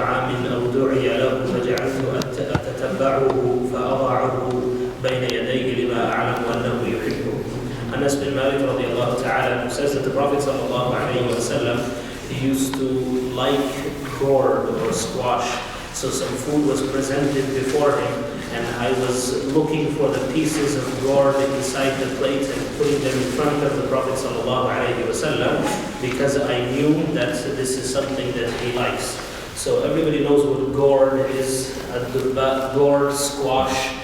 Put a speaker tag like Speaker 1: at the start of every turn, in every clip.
Speaker 1: طعام أو دعي له فجعلت أتتبعه فأضعه بين يديه لما أعلم أنه يحبه. Anas bin Malik radiallahu ta'ala says that the Prophet sallallahu alayhi wa sallam, he used to like gourd or squash. So some food was presented before him, and I was looking for the pieces of gourd inside the plate and putting them in front of the Prophet sallallahu alayhi wa sallam, because I knew that this is something that he likes. So everybody knows what gourd is, gourd, squash,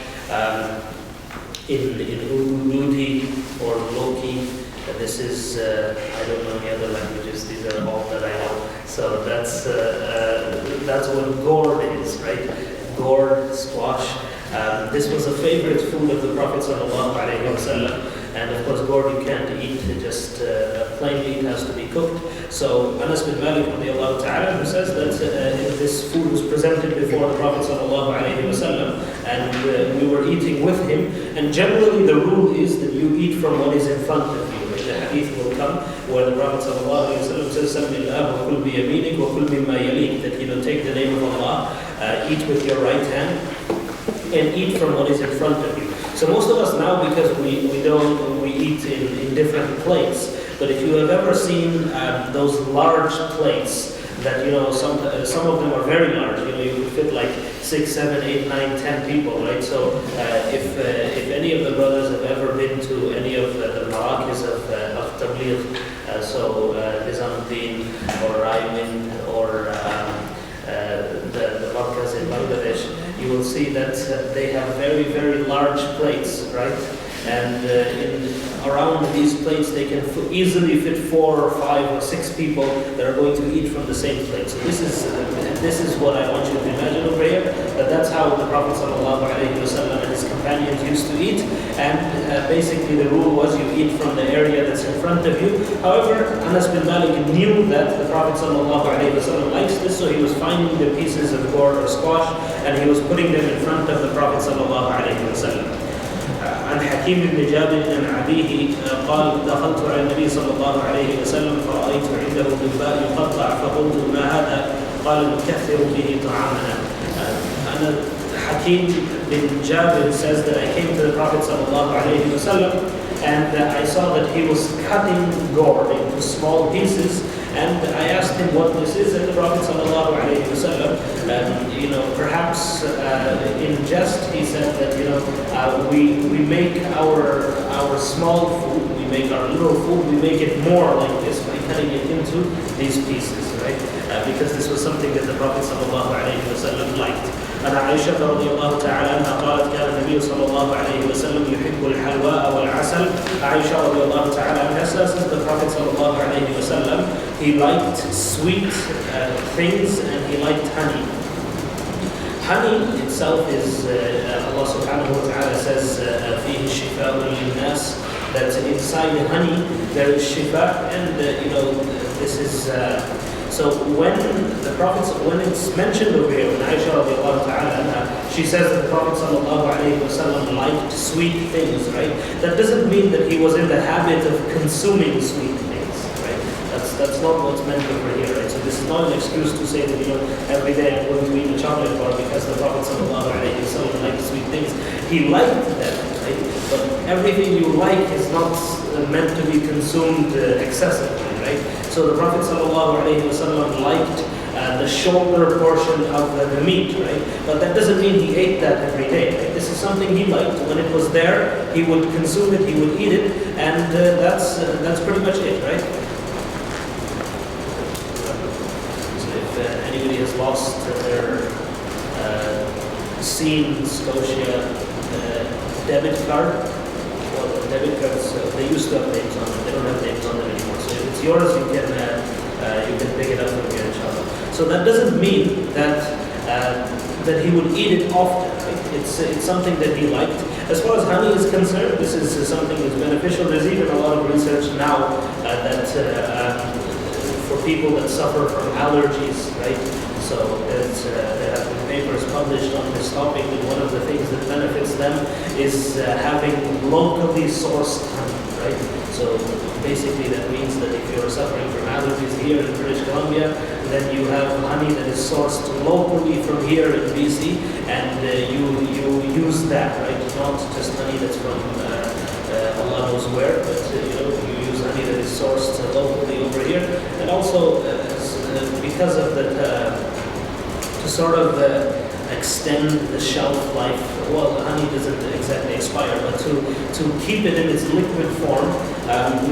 Speaker 1: in Urdu or Loki. This is, I don't know any other languages, these are all that I know. So that's what gourd is, right? Gourd, squash. This was a favorite food of the Prophet sallallahu alaihi wasallam. And of course, gourd you can't eat, just plainly it has to be cooked. So Anas bin Malik radiallahu ta'ala, who says that this food was presented before the Prophet sallallahu alaihi wasallam, and we were eating with him. And generally the rule is that you eat from what is in front of you. The hadith will come where the Prophet sallallahu alaihi wasallam says, "Samillah wa kul bi yaminik wa kul mimma yalik," that take the name of Allah, eat with your right hand, and eat from what is in front of you. So most of us now, because we eat in different plates. But if you have ever seen those large plates that some of them are very large. You could fit like 6, 7, 8, 9, 10 people, right? So if any of the brothers have ever been to any of the marakis of Tabligh, so Nizamuddin or Raimin or the markaz in Bangladesh, you will see that they have very, very large plates, right? And around these plates, they can easily fit 4 or 5 or 6 people that are going to eat from the same plate. So this is what I want you to imagine over here. That's how the Prophet ﷺ and his companions used to eat. And basically, the rule was you eat from the area that's in front of you. However, Anas bin Malik knew that the Prophet ﷺ likes this, so he was finding the pieces of gourd or squash, and he was putting them in front of the Prophet ﷺ. عن حكيم بن جابر عن أبيه قال دخلت على النبي صلى الله عليه وسلم فرأيت عنده دباء يقطع فقلت ما هذا؟ قال نكثر به طعامنا. Hakim bin Jabir says that I came to the Prophet صلى الله عليه وسلم, and I saw that he was cutting gourd into small pieces, and I asked him what this is, and the Prophet sallallahu alaihi wasallam, perhaps in jest, he said that we make our small food, we make our little food, we make it more like this by cutting it into these pieces, right? Because this was something that the Prophet sallallahu alaihi wasallam liked. And Aisha radiallahu ta'ala anha قالت كان النبي صلى الله عليه وسلم يحب الحلواء والعسل. Aisha radiallahu ta'ala anha says that the Prophet sallallahu alaihi wasallam, he liked sweet things and he liked honey. Honey itself is, Allah subhanahu wa ta'ala says, فيه شفاء للناس, that inside the honey there is shifa, and this is so when it's mentioned over here, when Aisha radiallahu ta'ala anha, she says that the Prophet sallallahu alayhi wa sallam liked sweet things, right? That doesn't mean that he was in the habit of consuming sweet things, right? That's not what's meant over here, right? So this is not an excuse to say that, every day I'm going to eat a chocolate bar because the Prophet sallallahu alayhi wa sallam liked sweet things. He liked them, right? But everything you like is not meant to be consumed excessively, right? So the Prophet ﷺ liked the shoulder portion of the meat, right? But that doesn't mean he ate that every day, right? This is something he liked. When it was there, he would consume it, he would eat it, and that's pretty much it, right? So if anybody has lost their Scene Scotia debit card, debit cards, they used to have names on them. They don't have names on them anymore. So if it's yours, you can pick it up from here, inshallah. So that doesn't mean that he would eat it often. Right? It's something that he liked. As far as honey is concerned, this is something that's beneficial. There's even a lot of research now that for people that suffer from allergies, right? So there have been papers published on this topic, and one of the things that benefits them is having locally sourced honey. right? So basically that means that if you're suffering from allergies here in British Columbia, then you have honey that is sourced locally from here in BC, and you use that, right? Not just honey that's from Allah knows where, but you use honey that is sourced locally over here, and also because of the to sort of extend the shelf life. Well, the honey doesn't exactly expire, but to keep it in its liquid form,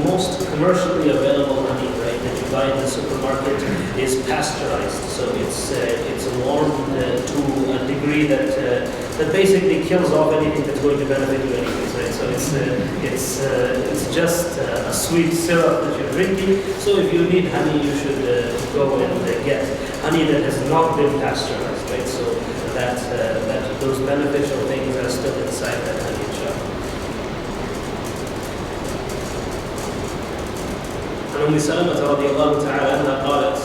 Speaker 1: most commercially available honey, right, that you buy in the supermarket is pasteurized. So it's warmed to a degree that basically kills off anything that's going to benefit you anyways, right? So it's just a sweet syrup that you're drinking. So if you need honey, you should go and get honey that has not been pasteurized, right? So that those beneficial things are still inside that honey, inshallah. عن أم سلمة رضي الله تعالى عنها قالت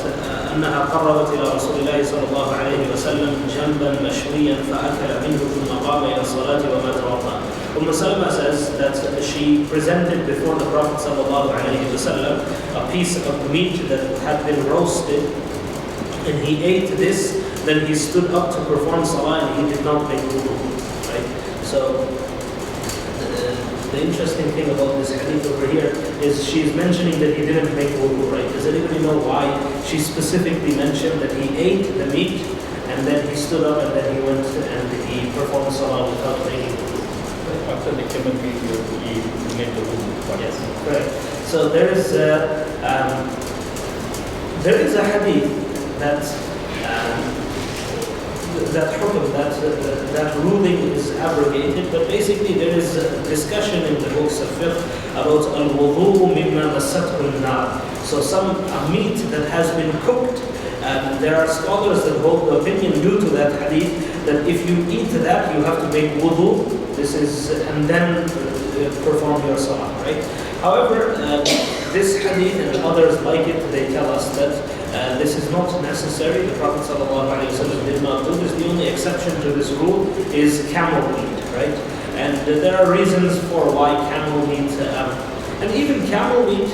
Speaker 1: أنها قربت إلى رسول الله صلى الله عليه وسلم جنبا مشويا فأكل منه ثم قام إلى الصلاة وما توضأ. Salama says that she presented before the Prophet sallallahu alaihi wasallam a piece of meat that had been roasted, and he ate this. Then he stood up to perform salah, and he did not make wudu. Right? So the interesting thing about this hadith over here is she's mentioning that he didn't make wudu. Right? Does anybody know why she specifically mentioned that he ate the meat and then he stood up and then he went and he performed salah without making wudu?
Speaker 2: After the chemotherapy, he made the wudu.
Speaker 1: Yes, correct. So there is a hadith that ruling is abrogated, but basically there is a discussion in the books of fiqh about al-wudu mimma massathu an-nar. So a meat that has been cooked, there are scholars that hold the opinion due to that hadith that if you eat that, you have to make wudu. And then perform your salah, right? However, this hadith and others like it, they tell us that this is not necessary. The Prophet ﷺ did not do this. The only exception to this rule is camel meat, right? And there are reasons for why camel meat, and even camel meat,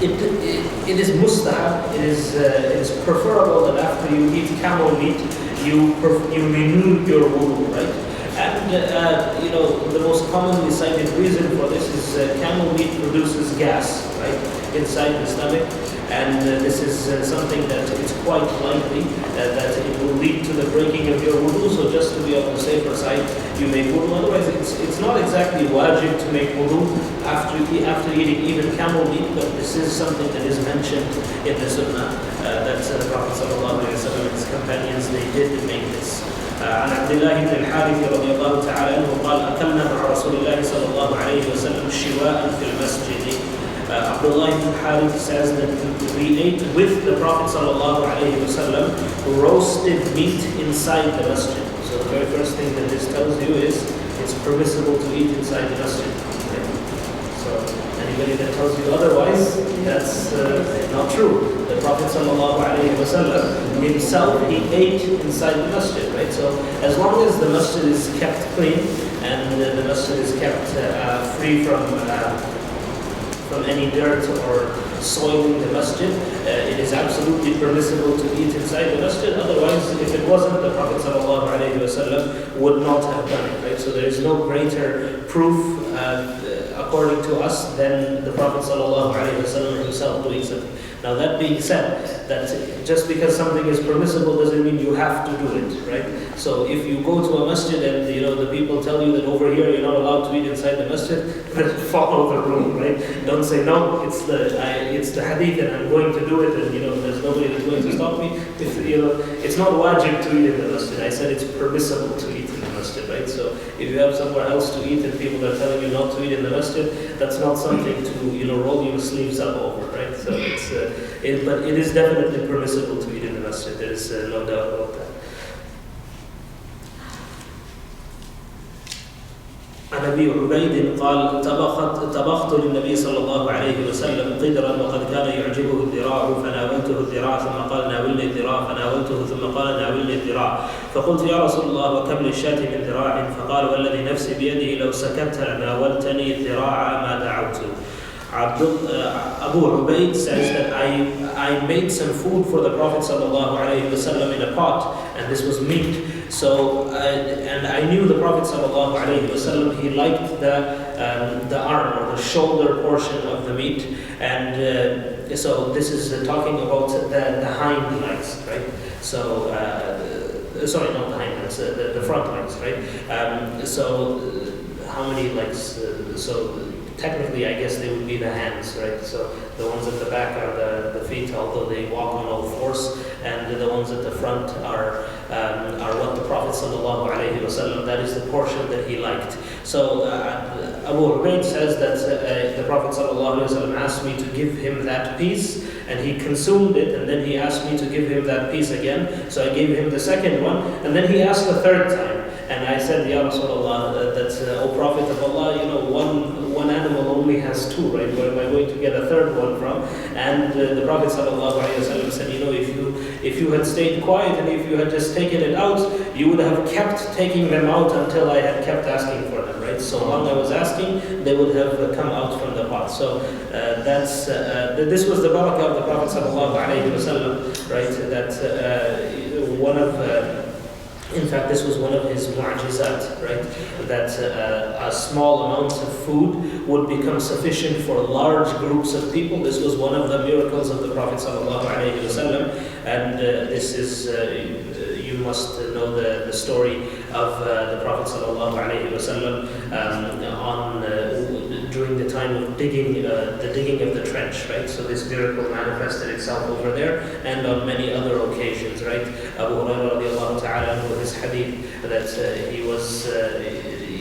Speaker 1: it is mustahab. It is preferable that after you eat camel meat, you renew your wudu, right? And the most commonly cited reason for this is camel meat produces gas, right, inside the stomach, and this is something that it's quite likely that it will lead to the breaking of your wudu. So just to be on the safer side, you make wudu. Otherwise, it's not exactly wajib to make wudu after eating even camel meat, but this is something that is mentioned in the sunnah that the Prophet ﷺ and his companions, they did make this. عن عبد الله بن الحارث رضي الله تعالى عنه قال أكلنا مع رسول الله صلى الله عليه وسلم شواء في المسجد. Abdullah ibn Harith says that we ate with the Prophet sallallahu alaihi wasallam roasted meat inside the masjid. So the very first thing that this tells you is it's permissible to eat inside the masjid. Right? So anybody that tells you otherwise, that's not true. The Prophet sallallahu alaihi wasallam himself, he ate inside the masjid, right? So as long as the masjid is kept clean and the masjid is kept free from any dirt or soiling the masjid, it is absolutely permissible to eat inside the masjid. Otherwise, if it wasn't, the Prophet ﷺ would not have done it, right? So there is no greater proof, according to us, than the Prophet ﷺ himself doing something. Now that being said, that just because something is permissible doesn't mean you have to do it, right? So if you go to a masjid and the people tell you that over here you're not allowed to eat inside the masjid, then follow the rule, right? Don't say no, it's the hadith and I'm going to do it, and there's nobody that's going to stop me. It's not wajib to eat in the masjid. I said it's permissible to eat in the masjid, right? So if you have somewhere else to eat and people are telling you not to eat in the masjid, that's not something to roll your sleeves up over, right? So but it is definitely permissible to eat in the masjid. There is no doubt about that. عن أبي عبيد قال طبخت فطبخت للنبي صلى الله عليه وسلم قدرا وقد كان يعجبه الذراع فناولته الذراع ثم قال ناولني الذراع فناولته ثم قال ناولني الذراع فقلت يا رسول الله وكم للشاة من ذراع فقال والذي نفسي بيده لو سكت لناولتني الذراع ما دعوت. Abu Ubaid says that I made some food for the Prophet ﷺ in a pot, and this was meat. So, and I knew the Prophet ﷺ, he liked the arm or the shoulder portion of the meat, and so this is talking about the hind legs, right? So, sorry, not the hind legs, the front legs, right? So, how many legs? So, technically, I guess they would be the hands, right? So the ones at the back are the feet, although they walk on all fours, and the ones at the front are what the Prophet ﷺ, that is the portion that he liked. So Abu Ubaid says that the Prophet ﷺ asked me to give him that piece, and he consumed it, and then he asked me to give him that piece again. So I gave him the second one, and then he asked the third time. And I said, Ya Rasulullah, O Prophet of Allah, one animal only has two, right? Where am I going to get a third one from? And the Prophet ﷺ said, if you had stayed quiet and if you had just taken it out, you would have kept taking them out until I had kept asking for them, right? So long I was asking, they would have come out from the pot. So this was the barakah of the Prophet ﷺ, right? That one of... in fact, this was one of his mu'jizat, right? That a small amount of food would become sufficient for large groups of people. This was one of the miracles of the Prophet ﷺ. And this is, you must know the story of the Prophet ﷺ during the time of digging of the trench, right? So this miracle manifested itself over there and on many other occasions, right? Abu Hurairah radiallahu ta'ala anhu, his hadith that he was,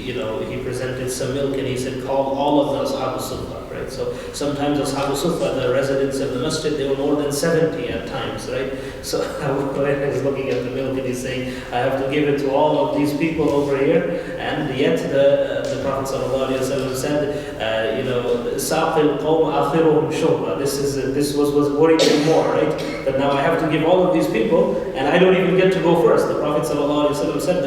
Speaker 1: he presented some milk and he said, call all of the Ashab al-Sufa, right? So sometimes Ashab al-Sufa, the residents of the masjid, they were more than 70 at times, right? So Abu Hurairah is looking at the milk and he's saying, I have to give it to all of these people over here, and yet the Prophet ﷺ said, Saqil qawm akhiruhum shurba. This was worrying him more, right? That now I have to give all of these people, and I don't even get to go first. The Prophet ﷺ said,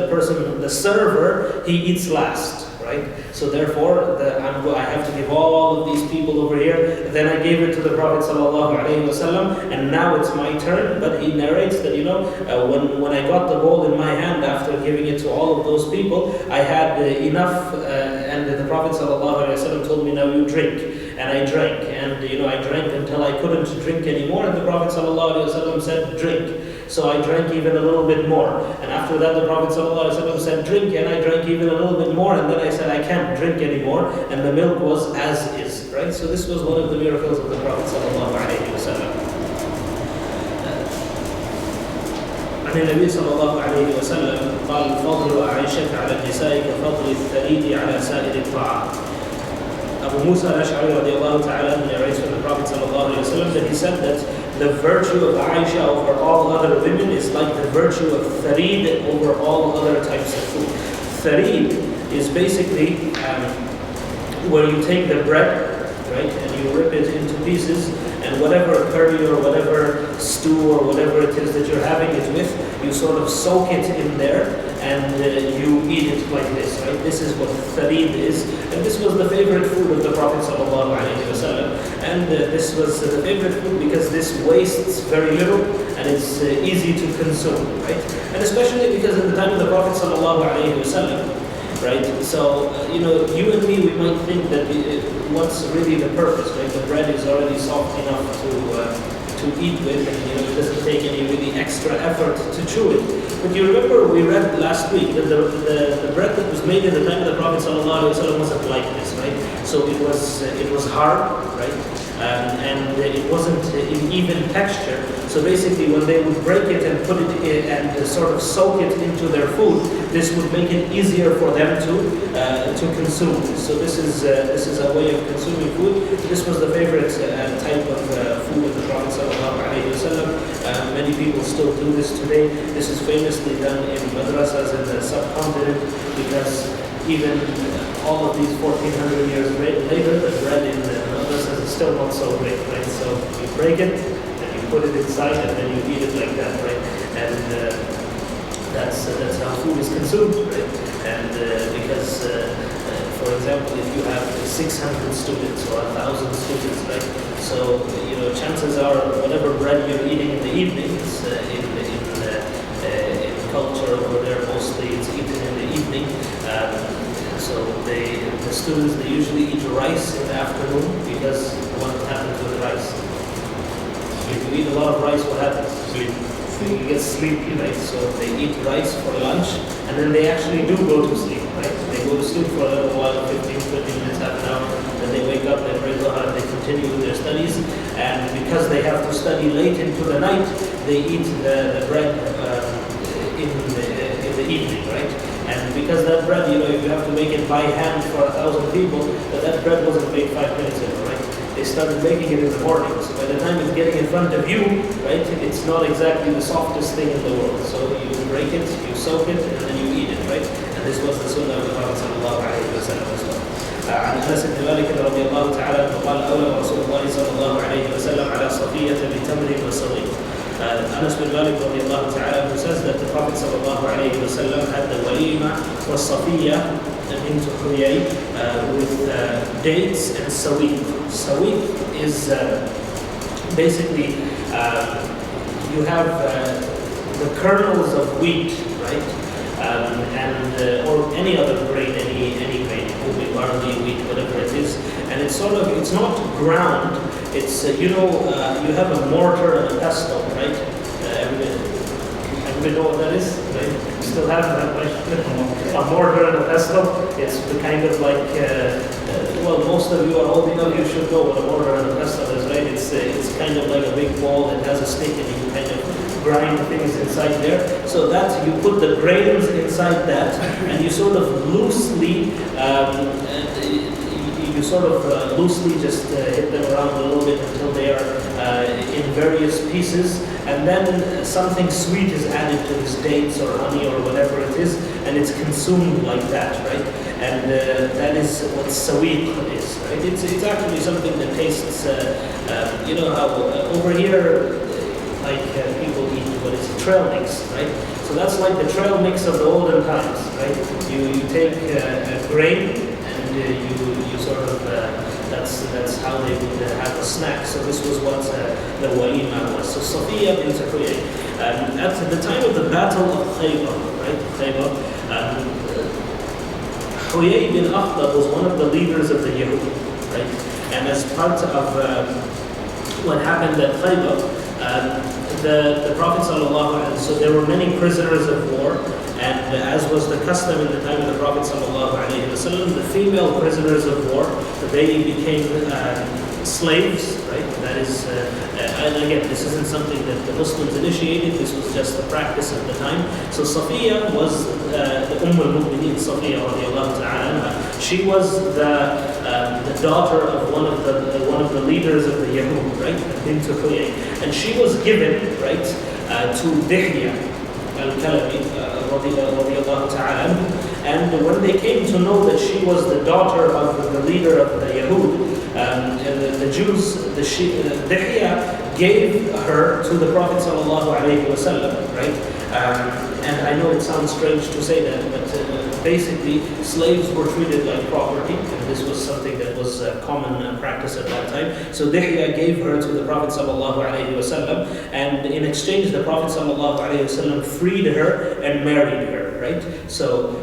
Speaker 1: the server, he eats last, right? So therefore, I have to give all of these people over here. Then I gave it to the Prophet ﷺ, and now it's my turn. But he narrates that, when I got the bowl in my hand after giving it to all of those people, I had enough, and the Prophet ﷺ told me, now you drink. And I drank, and I drank until I couldn't drink anymore, and the Prophet ﷺ said, drink. So I drank even a little bit more. And after that, the Prophet ﷺ said, drink, and I drank even a little bit more, and then I said, I can't drink anymore, and the milk was as is, right? So this was one of the miracles of the Prophet ﷺ. عن النبي صلى الله عليه وسلم قال فضل عائشة على النساء كفضل الثريد على سائر الطعام. Abu Musa al-Ash'ari radiallahu ta'ala narrates from the Prophet sallallahu alayhi wa sallam that he said that the virtue of Aisha over all other women is like the virtue of tharid over all other types of food. Tharid is basically where you take the bread, right, and you rip it into pieces, and whatever curry or whatever stew or whatever it is that you're having it with, you sort of soak it in there, and you eat it like this, right? This is what tharid is, and this was the favorite food of the Prophet ﷺ. And this was the favorite food because this wastes very little and it's easy to consume, right? And especially because at the time of the Prophet ﷺ, right? So, you and me, we might think that what's really the purpose, right? The bread is already soft enough to eat with, and it doesn't take any really extra effort to chew it. But you remember we read last week that the bread that was made in the time of the Prophet ﷺ wasn't like this, right? So it was hard, right? And it wasn't in even texture. So basically, when they would break it and put it in and sort of soak it into their food, this would make it easier for them to consume. So this is a way of consuming food. This was the favorite type of food of the Prophet ﷺ. Many people still do this today. This is famously done in madrasas in the subcontinent because even all of these 1400 years later, the bread still not so great, right? So you break it, and you put it inside, and then you eat it like that, right? And that's how food is consumed, right? And because, for example, if you have 600 students or 1,000 students, right? So chances are whatever bread you're eating in the evening is in culture over there mostly it's eaten in the evening. So the students they usually eat rice in the afternoon because what happens with rice? If you eat a lot of rice, what happens?
Speaker 2: Sleep.
Speaker 1: You get sleepy, right? So they eat rice for lunch, and then they actually do go to sleep, right? They go to sleep for a little while, 15, 20 minutes, half an hour, then they wake up, they pray Zohar, they continue with their studies, and because they have to study late into the night, they eat the bread in the evening, right? And because that bread, if you have to make it by hand for 1,000 people, but that bread wasn't made 5 minutes ago, right? They started making it in the morning. So by the time it's getting in front of you, right, it's not exactly the softest thing in the world. So you break it, you soak it, and then you eat it, right? And this was the sunnah of the Prophet sallallahu alayhi wa sallam as well. عن أنس بن مالك رضي الله تعالى عنه قال أولى رسول الله صلى الله عليه وسلم على صفية بتمر وصغير. Anas bin Malik radiallahu ta'ala who says that the Prophet sallallahu alayhi wa sallam had the walima wa safiya into Huyay with dates and sawiq. Sawiq is basically you have the kernels of wheat, right? And or any other grain, any grain, barley, wheat, whatever it is, and it's not ground. It's you have a mortar and a pestle, right? Everybody know what that is, right? You still have that, right? A mortar and a pestle. It's the kind of like most of you are old enough. You should know what a mortar and a pestle is, right? It's kind of like a big ball that has a stick, and you kind of grind things inside there. So that you put the grains inside that, and you sort of loosely. Loosely just hit them around a little bit until they are in various pieces, and then something sweet is added to this, dates or honey or whatever it is, and it's consumed like that, right? And that is what sawiq is, right? It's actually something that tastes, how over here, people eat what is trail mix, right? So that's like the trail mix of the olden times, right? You take a grain, and you sort of that's how they would have a snack. So this was what the walima was. So Safiya bint Huyay, at the time of the Battle of Khaybar, right? Huyay bin Akhtab was one of the leaders of the Yahud, right? And as part of what happened at Khaybar, the Prophet ﷺ, so there were many prisoners of war, and as was the custom in the time of the Prophet ﷺ, the female prisoners of war, they became slaves, right? That is, and again, this isn't something that the Muslims initiated, this was just the practice of the time. So Safiya was the al-Mu'mineen, Safiya radiallahu ta'ala. She was the daughter of one of the leaders of the Yahud, right? Bint Huyay. And she was given, right, to Yahya al-Kalabi, radiallahu ta'ala. And when they came to know that she was the daughter of the leader of the Yahud, the Jews, Yahya gave her to the Prophet sallallahu alaihi wasallam, right? And I know it sounds strange to say that, but basically slaves were treated like property, and this was something that was a common practice at that time. So Yahya gave her to the Prophet sallallahu alaihi wasallam, and in exchange the Prophet sallallahu alaihi wasallam freed her and married her, right? So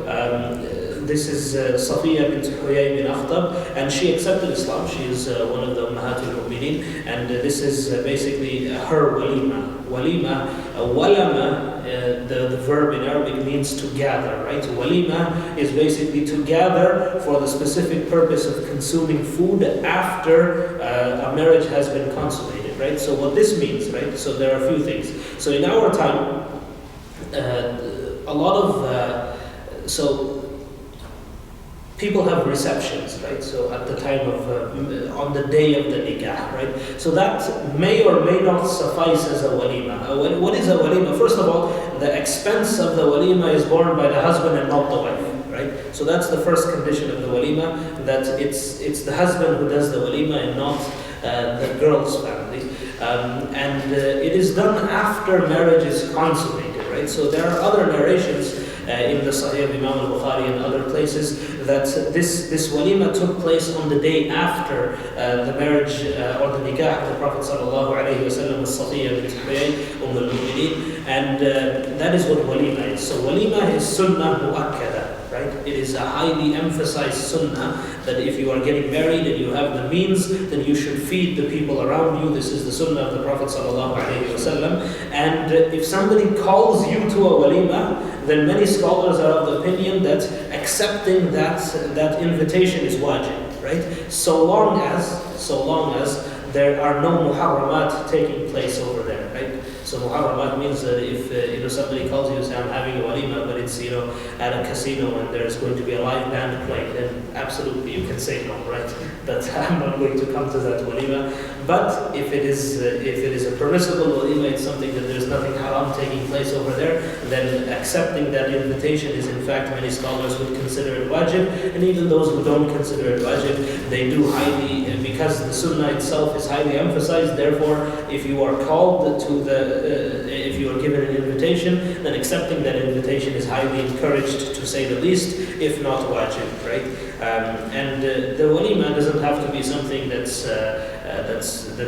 Speaker 1: this is Safiya bint Huyay bin Akhtab, and she accepted Islam. She is one of the Ummahatul Mu'mineen, and this is basically her walima. Walima, walama, the verb in Arabic means to gather, right? Walima is basically to gather for the specific purpose of consuming food after a marriage has been consummated, right? So what this means, right? So there are a few things. So in our time, a lot of people have receptions, right? So at the time of, on the day of the nikah, right? So that may or may not suffice as a walima. What is a walima? First of all, the expense of the walima is borne by the husband and not the wife, right? So that's the first condition of the walima, that it's the husband who does the walima and not the girl's family. And it is done after marriage is consummated, right? So there are other narrations in the Sahih of Imam al-Bukhari and other places that this walima took place on the day after the marriage or the nikah of the Prophet sallallahu alaihi wasallam with Safiya bint Huyay, al-Mu'mineen, and that is what walima is. So walima is sunnah mu'akkada, right? It is a highly emphasized sunnah that if you are getting married and you have the means, then you should feed the people around you. This is the sunnah of the Prophet sallallahu alaihi wasallam. And if somebody calls you to a walima, then many scholars are of the opinion that accepting that invitation is wajib, right? So long as there are no muharramat taking place over there, right? So muharramat means that if somebody calls you and says, I'm having a walima, but it's at a casino and there's going to be a live band playing, then absolutely you can say no, right? That I'm not going to come to that walima. But if it is a permissible walima, it's something that there's nothing haram taking place over there, then accepting that invitation is in fact, many scholars would consider it wajib, and even those who don't consider it wajib, they do highly, because the sunnah itself is highly emphasized. Therefore, if you are called to if you are given an invitation, then accepting that invitation is highly encouraged, to say the least, if not wajib, right? And the walima doesn't have to be something that's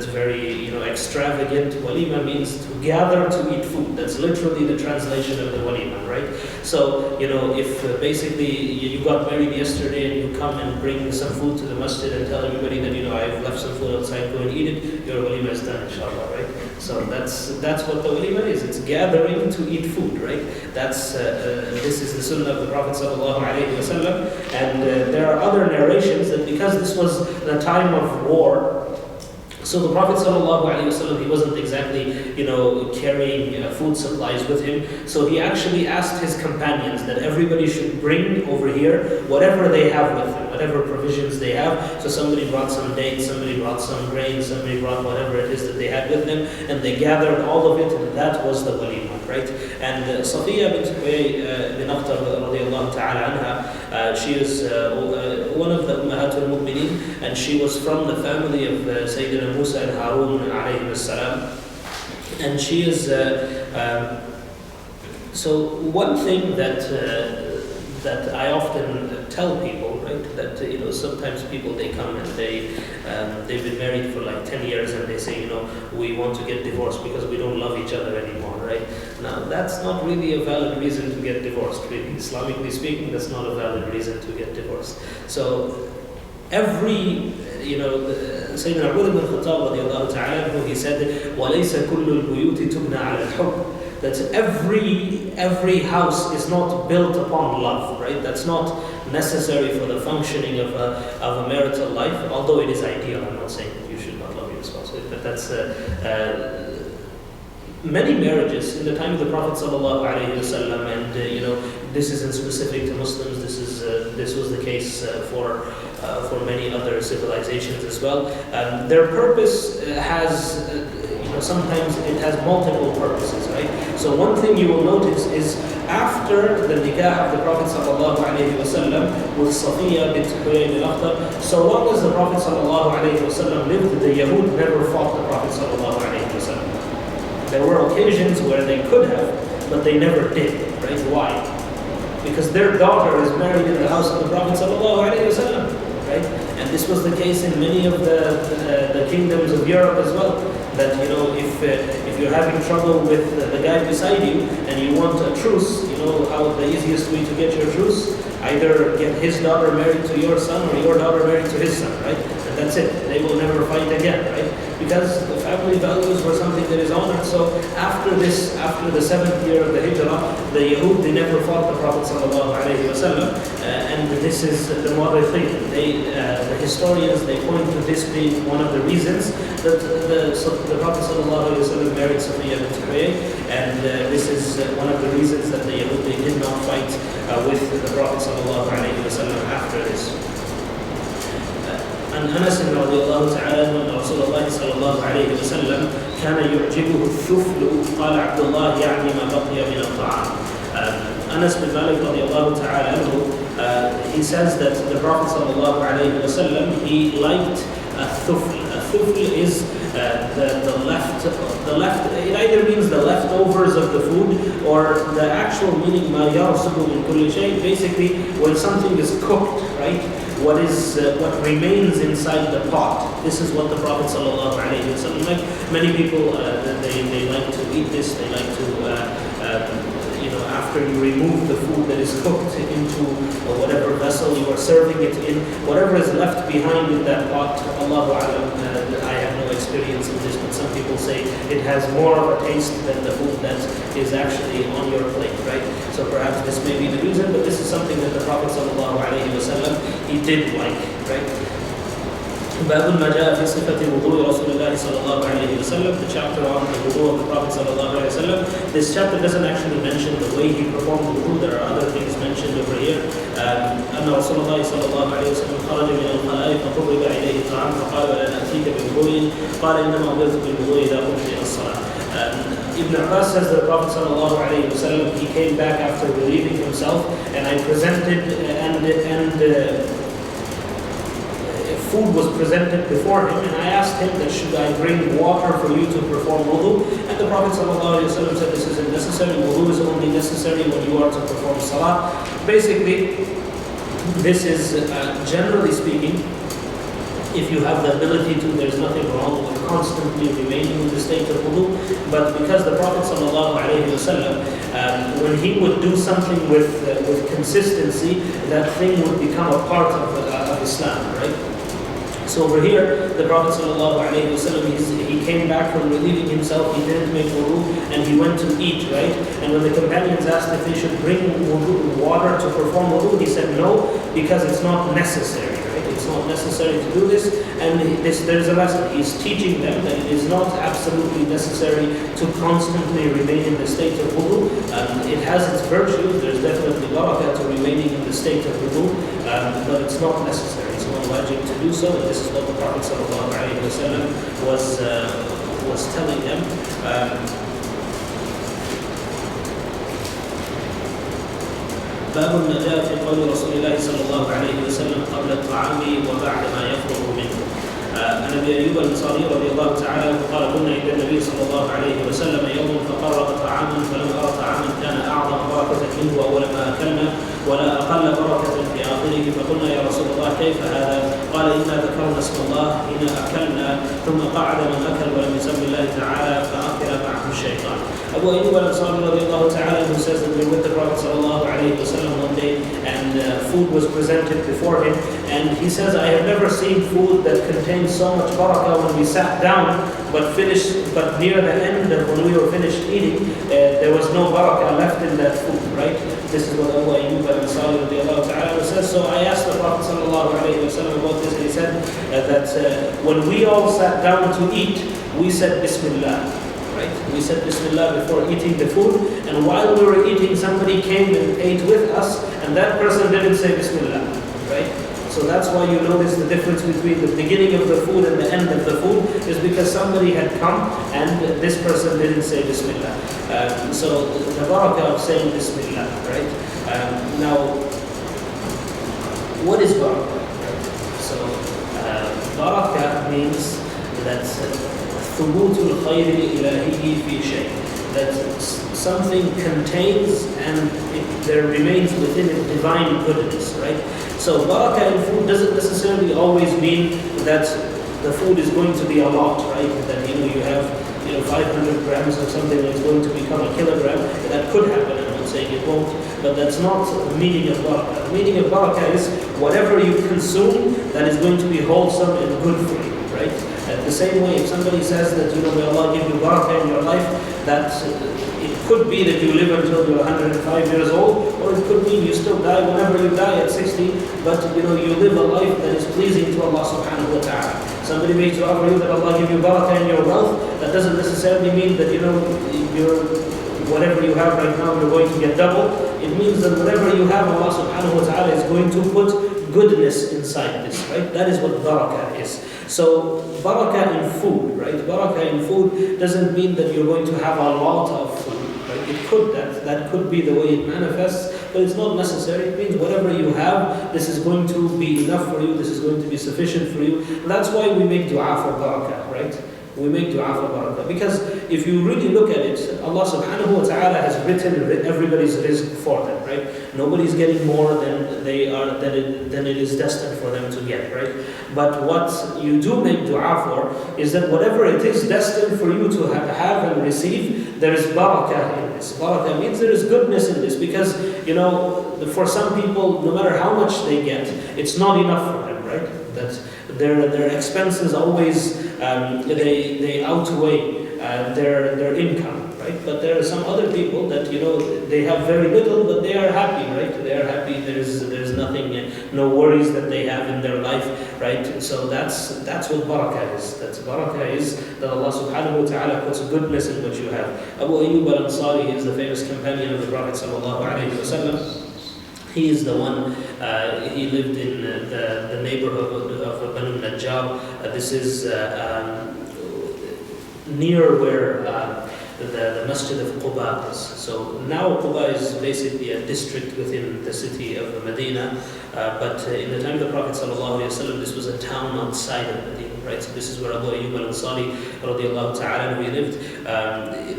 Speaker 1: very extravagant. Walima means to gather to eat food. That's literally the translation of the walima, right? So if basically you got married yesterday and you come and bring some food to the masjid and tell everybody that I've left some food outside, go and eat it, your walima is done, inshallah, right? So that's what the walima is. It's gathering to eat food, right? This is the sunnah of the Prophet sallallahu alaihi wasallam. And there are other narrations that because this was the time of war, so the Prophet ﷺ, he wasn't exactly, carrying food supplies with him. So he actually asked his companions that everybody should bring over here whatever they have with them, whatever provisions they have. So somebody brought some dates, somebody brought some grain, somebody brought whatever it is that they had with them, and they gathered all of it, and that was the walima, right? And Safiya bint Huyay bin Akhtar radiallahu ta'ala anha, she is one of the Ummahat al-Mu'mineen, and she was from the family of Sayyidina Musa and Harun alayhi salam. And she is so one thing that I often tell people, right, that sometimes people, they come and they've been married for like 10 years and they say, we want to get divorced because we don't love each other anymore, right? Now that's not really a valid reason to get divorced, really. Islamically speaking, that's not a valid reason to get divorced. So every Sayyidina Umar ibn Khattab radiallahu ta'ala, he said, وَلَيْسَ كُلُّ الْبُيُوتِ تُبْنَى عَلَى الْحُبِّ. That every house is not built upon love, right? That's not necessary for the functioning of a marital life, although it is ideal. I'm not saying that you should not love your spouse, but that's many marriages in the time of the Prophet sallallahu alaihi wasallam, and this isn't specific to Muslims. This was the case for many other civilizations as well. Their purpose has sometimes it has multiple purposes, right? So one thing you will notice is after the nikah of the Prophet sallallahu alaihi wasallam with Safiya bint Huyay bin Akhtar, so long as the Prophet sallallahu alaihi wasallam lived, the Yahud never fought the Prophet sallallahu alaihi wasallam. There were occasions where they could have, but they never did, right? Why? Because their daughter is married in the house of the Prophet sallallahu alaihi wasallam, right? And this was the case in many of the kingdoms of Europe as well. That if you're having trouble with the guy beside you and you want a truce, how the easiest way to get your truce? Either get his daughter married to your son or your daughter married to his son, right? And that's it. They will never fight again, right? Because the family values were something that is honored. So after the 7th year of the Hijrah, the Yahud, they never fought the Prophet sallallahu alaihi wasallam, and this is the Mu'arrikheen. The historians, they point to this being one of the reasons that the Prophet sallallahu alaihi wasallam married Safiya bint Huyay, and this is one of the reasons that the Yahud, they did not fight with the Prophet sallallahu alaihi wasallam after this. عن أنس رضي الله تعالى أن رسول الله صلى الله عليه وسلم كان يعجبه الثفل قال عبد الله يعني ما بقي من الطعام. Anas bin Malik رضي الله تعالى عنه, he says that the Prophet صلى الله عليه وسلم, he liked Thufl is the left. It either means the leftovers of the food, or the actual meaning ma yarsubu min kulli shay. Basically, when something is cooked, right? What remains inside the pot. This is what the Prophet sallallahu alaihi wasallam, like many people, they like to eat this. They like to. After you remove the food that is cooked into whatever vessel you are serving it in, whatever is left behind in that pot, Allahu A'lam, I have no experience in this, but some people say it has more of a taste than the food that is actually on your plate, right? So perhaps this may be the reason, but this is something that the Prophet sallallahu alaihi wasallam, he did like, right? باب ما جاء في صفة وضوء رسول الله صلى الله عليه وسلم, the chapter on the wudu of the Prophet صلى الله عليه وسلم. This chapter doesn't actually mention the way he performed the wudu. There are other things mentioned over here. أن رسول الله صلى الله عليه وسلم خرج من الخلاء فقرب إليه الطعام فقال ولا نأتيك بوضوء قال إنما أمرت بالوضوء إذا قمت إلى الصلاة. Ibn Abbas says that the Prophet sallallahu alaihi wasallam, he came back after relieving himself, and I presented food was presented before him, and I asked him that should I bring water for you to perform wudu, and the Prophet ﷺ said this isn't necessary. Wudu is only necessary when you are to perform salah. Basically, this is generally speaking, if you have the ability to, there's nothing wrong with constantly remaining in the state of wudu. But because the Prophet ﷺ, when he would do something with consistency, that thing would become a part of Islam, right? So over here, the Prophet ﷺ, he came back from relieving himself, he didn't make wudu, and he went to eat, right? And when the companions asked if they should bring water to perform wudu, he said no, because it's not necessary, right? It's not necessary to do this, and there's a lesson. He's teaching them that it is not absolutely necessary to constantly remain in the state of wudu. It has its virtues, there's definitely barakah to remaining in the state of wudu, but it's not necessary. It's not wajib to do so, and this is what the Prophet ﷺ was telling them. باب ما جاء في قول رسول الله صلى الله عليه وسلم قبل الطعام وبعد ما يفرغ منه. عن ابي ايوب الانصاري رضي الله تعالى عنه قال كنا عند النبي صلى الله عليه وسلم يوم فقرب طعاما فلم ارى طعاما كان اعظم بركه منه اول ما اكلنا ولا اقل بركه في اخره فقلنا يا رسول الله كيف هذا؟ قال انا ذكرنا اسم الله حين اكلنا ثم قعد من اكل ولم يسم الله تعالى فاكل معه الشيطان. Abu Ayyub al-Ansari radiallahu ta'ala, who says that we were with the Prophet sallallahu alayhi wa sallam one day, and food was presented before him, and he says, I have never seen food that contains so much barakah when we sat down, but near the end of when we were finished eating, there was no barakah left in that food, right? This is what Abu Ayyub al-Ansari radiallahu ta'ala says. So I asked the Prophet sallallahu alayhi wa sallam about this, and he said that when we all sat down to eat, we said Bismillah. Right? We said Bismillah before eating the food, and while we were eating, somebody came and ate with us, and that person didn't say Bismillah, right? So that's why you notice the difference between the beginning of the food and the end of the food is because somebody had come and this person didn't say Bismillah. So the barakah of saying Bismillah, right? Now, what is barakah? So barakah means that ثبوت الخير الإلهي في شيء, that something contains and there remains within it divine goodness, right? So barakah in food doesn't necessarily always mean that the food is going to be a lot, right? That you have 500 grams of something that's going to become a kilogram. That could happen, I'm not saying it won't, but that's not the meaning of barakah. The meaning of barakah is whatever you consume that is going to be wholesome and good for you, right? The same way, if somebody says that, may Allah give you barakah in your life, that it could be that you live until you're 105 years old, or it could mean you still die whenever you die at 60, but you live a life that is pleasing to Allah subhanahu wa ta'ala. Somebody may offer you that Allah give you barakah in your wealth. That doesn't necessarily mean that whatever you have right now you're going to get double. It means that whatever you have, Allah subhanahu wa ta'ala is going to put goodness inside this, right? That is what barakah is. So barakah in food, right? Barakah in food doesn't mean that you're going to have a lot of food, right? It could, that could be the way it manifests, but it's not necessary. It means whatever you have, this is going to be enough for you, this is going to be sufficient for you. And that's why we make dua for barakah, right? We make dua for barakah. Because if you really look at it, Allah subhanahu wa ta'ala has written everybody's rizq for them, right? Nobody's getting more than than it is destined for them to get, right? But what you do make dua for is that whatever it is destined for you to have and receive, there is barakah in this. Barakah means there is goodness in this, because for some people, no matter how much they get, it's not enough for them, right? That their expenses always they outweigh their income, right? But there are some other people that they have very little, but they are happy, right? They are happy. There's nothing, no worries that they have in their life, right? So that's what barakah is. That's barakah is that Allah subhanahu wa ta'ala puts goodness in what you have. Abu Ayyub al-Ansari is the famous companion of the Prophet sallallahu alaihi wasallam. He is the one, he lived in the neighborhood of Banu Najjar. This is near where the Masjid of Quba is. So now Quba is basically a district within the city of Medina, but in the time of the Prophet ﷺ, this was a town outside of Medina. Right, so this is where Abu Ayyub al-Ansari radiallahu ta'ala he lived.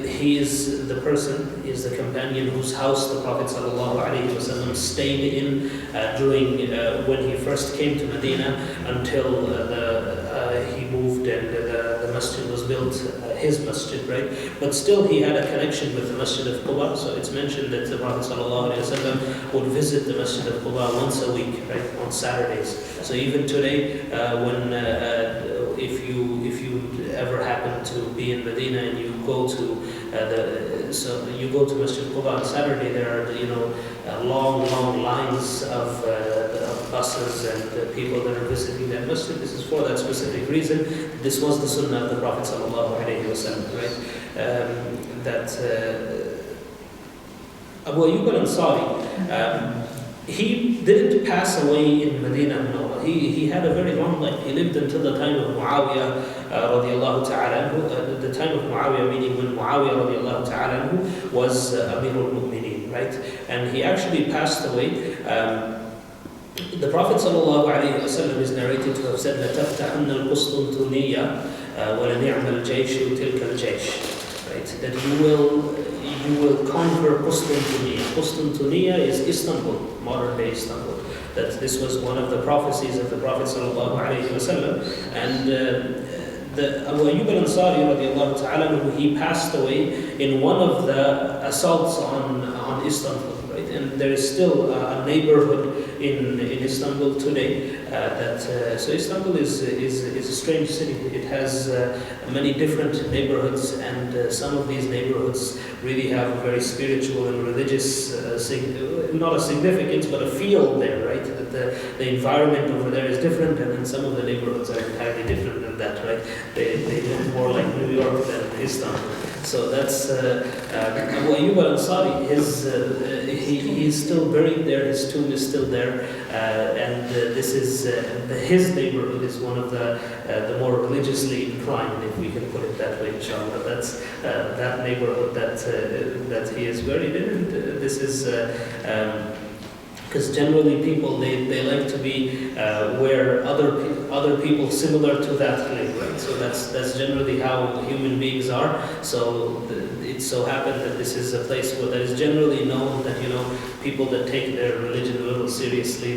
Speaker 1: He is the person, he is the companion whose house the Prophet ﷺ stayed in during when he first came to Medina until he moved and the masjid was built, his masjid, right? But still he had a connection with the Masjid of Quba. So it's mentioned that the Prophet ﷺ would visit the Masjid of Quba once a week, right, on Saturdays. So even today, if you ever happen to be in Medina and you go to you go to Masjid Quba on Saturday, there are long lines of buses and people that are visiting that masjid. This is for that specific reason. This was the sunnah of the Prophet sallallahu alaihi wasallam, right? That Abu Ayyub al-Ansari, he didn't pass away in Medina. No, he had a very long life. He lived until the time of Muawiyah radiallahu ta'ala anhu. The time of Muawiyah, meaning when Muawiyah radiallahu ta'ala anhu was Amirul Mu'mineen, right? And he actually passed away. The Prophet sallallahu alaihi wasallam is narrated to have said, لَتَفْتَحَنَّ الْقُسْطُنْطُنِيَّةَ وَلَنِعْمَ الْجَيْشُ تِلْكَ الْجَيْشُ. Right? That you will conquer Qustuntuniyya. Qustuntuniyya is Istanbul, modern day Istanbul. That this was one of the prophecies of the Prophet sallallahu alaihi wasallam. And the Abu Ayyub al-Ansari radiallahu ta'ala, he passed away in one of the assaults on Istanbul. Right? And there is still a neighborhood in Istanbul today. So Istanbul is a strange city. It has many different neighborhoods, and some of these neighborhoods really have a very spiritual and religious, not a significance, but a feel there, right? That the environment over there is different, and then some of the neighborhoods are entirely different than that, right? They look more like New York than Istanbul. So that's Abu Ayyub al-Ansari. He's still buried there. His tomb is still there, and this is his neighborhood is one of the more religiously inclined, if we can put it that way, inshallah. That's that neighborhood that he is buried in. And this is because generally people they like to be where other people similar to that live, right? So that's generally how human beings are. So it so happened that this is a place where that is generally known that people that take their religion a little seriously,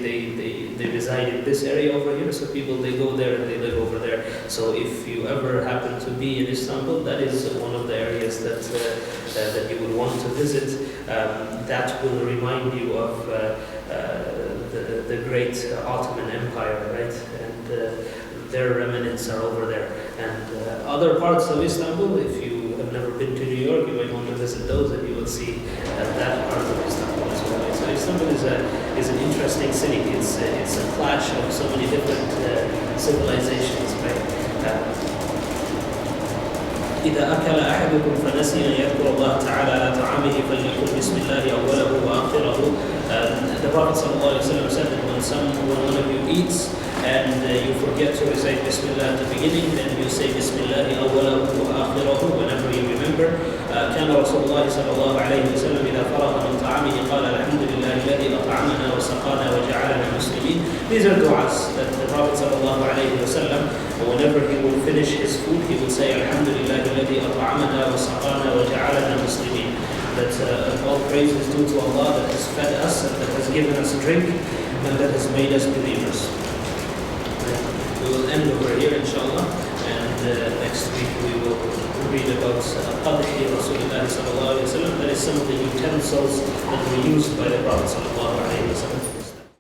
Speaker 1: they reside in this area over here. So people they go there and they live over there. So if you ever happen to be in Istanbul, that is one of the areas that you would want to visit. That will remind you of the great Ottoman Empire, right? And their remnants are over there. And other parts of Istanbul, if you have never been to New York, you might want to visit those, and you will see that part of Istanbul as well. So Istanbul is an interesting city. It's a clash of so many different civilizations, right? إذا أكل أحدكم فنسي أن يذكر الله تعالى على طعامه فليقل بسم الله أوله وآخره. The Prophet ﷺ said that when one of you eats and you forget to recite Bismillah at the beginning, then you say Bismillah awwalahu wa akhirahu whenever you remember. كان رسول الله صلى الله عليه وسلم إذا فرغ من طعامه قال الحمد لله الذي أطعمنا وسقانا وجعلنا مسلمين. These are du'as that the Prophet صلى الله عليه وسلم, whenever he would finish his food, he would say الحمد لله الذي أطعمنا وسقانا وجعلنا مسلمين. That all praise is due to Allah that has fed us and that has given us drink and that has made us believers. We will end over here, inshallah, and next week we will read about qadhi Rasulullah sallallahu alayhi wa sallam. That is some of the utensils that were used by the Prophet sallallahu alayhi wa sallam.